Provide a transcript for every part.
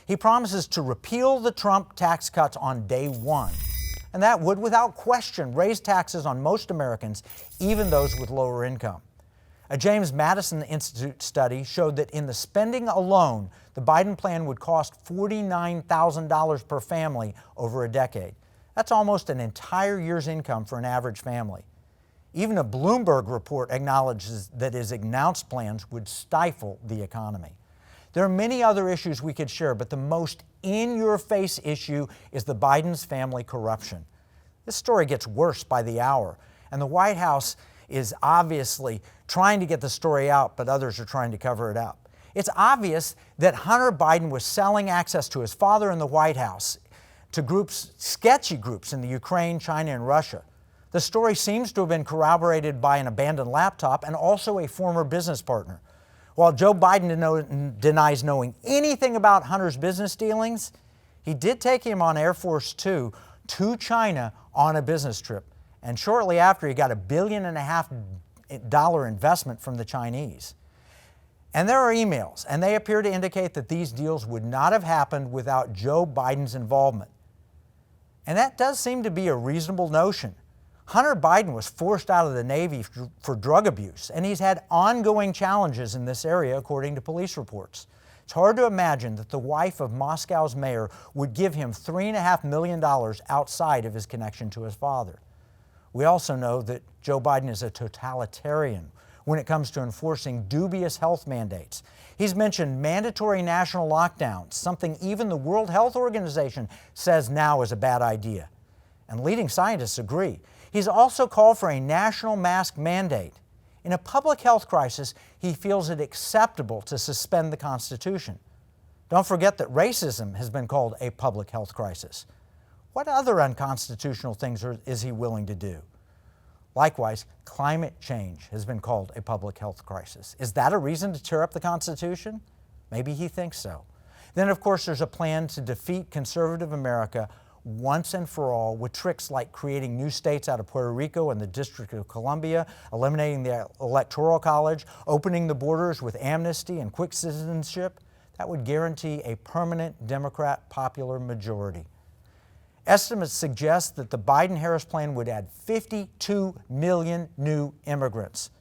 He promises to repeal the Trump tax cuts on day one. And that would, without question, raise taxes on most Americans, even those with lower income. A James Madison Institute study showed that in the spending alone, the Biden plan would cost $49,000 per family over a decade. That's almost an entire year's income for an average family. Even a Bloomberg report acknowledges that his announced plans would stifle the economy. There are many other issues we could share, but the most in-your-face issue is the Biden's family corruption. This story gets worse by the hour, and the White House is obviously trying to get the story out, but others are trying to cover it up. It's obvious that Hunter Biden was selling access to his father in the White House to groups, sketchy groups in the Ukraine, China, and Russia. The story seems to have been corroborated by an abandoned laptop and also a former business partner. While Joe Biden denies knowing anything about Hunter's business dealings, he did take him on Air Force Two to China on a business trip. And shortly after, he got $1.5 billion investment from the Chinese. And there are emails, and they appear to indicate that these deals would not have happened without Joe Biden's involvement. And that does seem to be a reasonable notion. Hunter Biden was forced out of the Navy for drug abuse, and he's had ongoing challenges in this area, according to police reports. It's hard to imagine that the wife of Moscow's mayor would give him $3.5 million outside of his connection to his father. We also know that Joe Biden is a totalitarian when it comes to enforcing dubious health mandates. He's mentioned mandatory national lockdowns, something even the World Health Organization says now is a bad idea. And leading scientists agree. He's also called for a national mask mandate. In a public health crisis, he feels it acceptable to suspend the Constitution. Don't forget that racism has been called a public health crisis. What other unconstitutional things is he willing to do? Likewise, climate change has been called a public health crisis. Is that a reason to tear up the Constitution? Maybe he thinks so. Then, of course, there's a plan to defeat conservative America once and for all with tricks like creating new states out of Puerto Rico and the District of Columbia, eliminating the Electoral College, opening the borders with amnesty and quick citizenship. That would guarantee a permanent Democrat popular majority. Estimates suggest that the Biden-Harris plan would add 52 million new immigrants.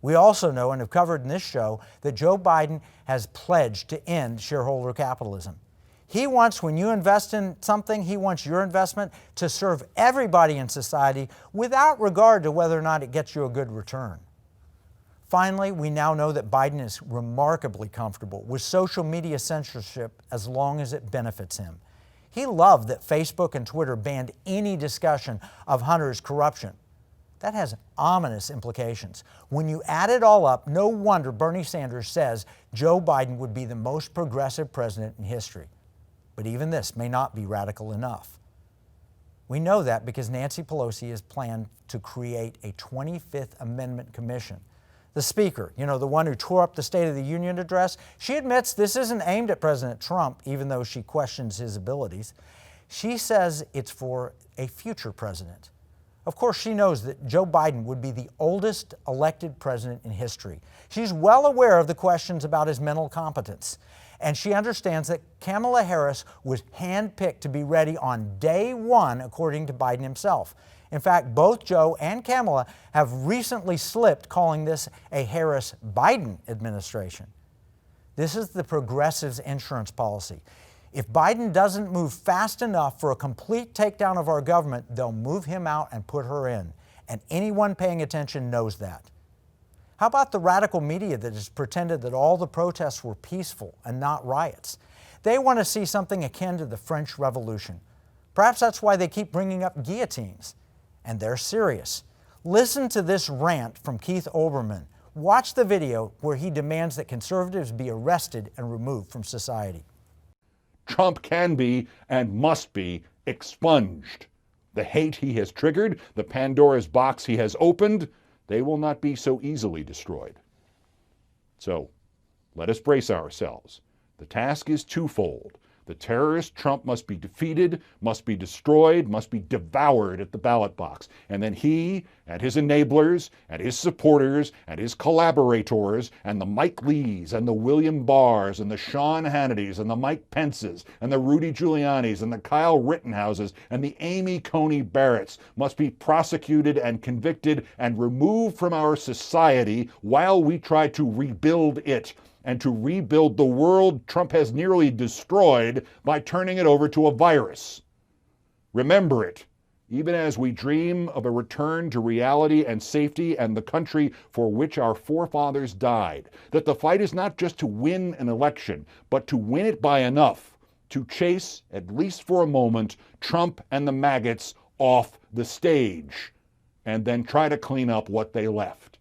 We also know and have covered in this show that Joe Biden has pledged to end shareholder capitalism. He wants, when you invest in something, he wants your investment to serve everybody in society without regard to whether or not it gets you a good return. Finally, we now know that Biden is remarkably comfortable with social media censorship as long as it benefits him. He loved that Facebook and Twitter banned any discussion of Hunter's corruption. That has ominous implications. When you add it all up, no wonder Bernie Sanders says Joe Biden would be the most progressive president in history. But even this may not be radical enough. We know that because Nancy Pelosi has planned to create a 25th Amendment Commission. The Speaker, the one who tore up the State of the Union address, she admits this isn't aimed at President Trump, even though she questions his abilities. She says it's for a future president. Of course, she knows that Joe Biden would be the oldest elected president in history. She's well aware of the questions about his mental competence. And she understands that Kamala Harris was handpicked to be ready on day one, according to Biden himself. In fact, both Joe and Kamala have recently slipped, calling this a Harris-Biden administration. This is the progressives' insurance policy. If Biden doesn't move fast enough for a complete takedown of our government, they'll move him out and put her in. And anyone paying attention knows that. How about the radical media that has pretended that all the protests were peaceful and not riots? They want to see something akin to the French Revolution. Perhaps that's why they keep bringing up guillotines. And they're serious. Listen to this rant from Keith Olbermann. Watch the video where he demands that conservatives be arrested and removed from society. Trump can be and must be expunged. The hate he has triggered, the Pandora's box he has opened, they will not be so easily destroyed. So, let us brace ourselves. The task is twofold. The terrorist Trump must be defeated, must be destroyed, must be devoured at the ballot box. And then he and his enablers, and his supporters, and his collaborators, and the Mike Lees, and the William Barrs, and the Sean Hannitys, and the Mike Pences, and the Rudy Giulianis, and the Kyle Rittenhouses, and the Amy Coney Barretts must be prosecuted and convicted and removed from our society while we try to rebuild it, and to rebuild the world Trump has nearly destroyed by turning it over to a virus. Remember it, even as we dream of a return to reality and safety and the country for which our forefathers died, that the fight is not just to win an election, but to win it by enough to chase, at least for a moment, Trump and the maggots off the stage, and then try to clean up what they left.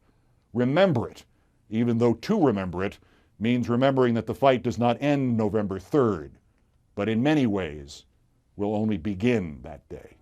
Remember it, even though to remember it means remembering that the fight does not end November 3rd, but in many ways will only begin that day.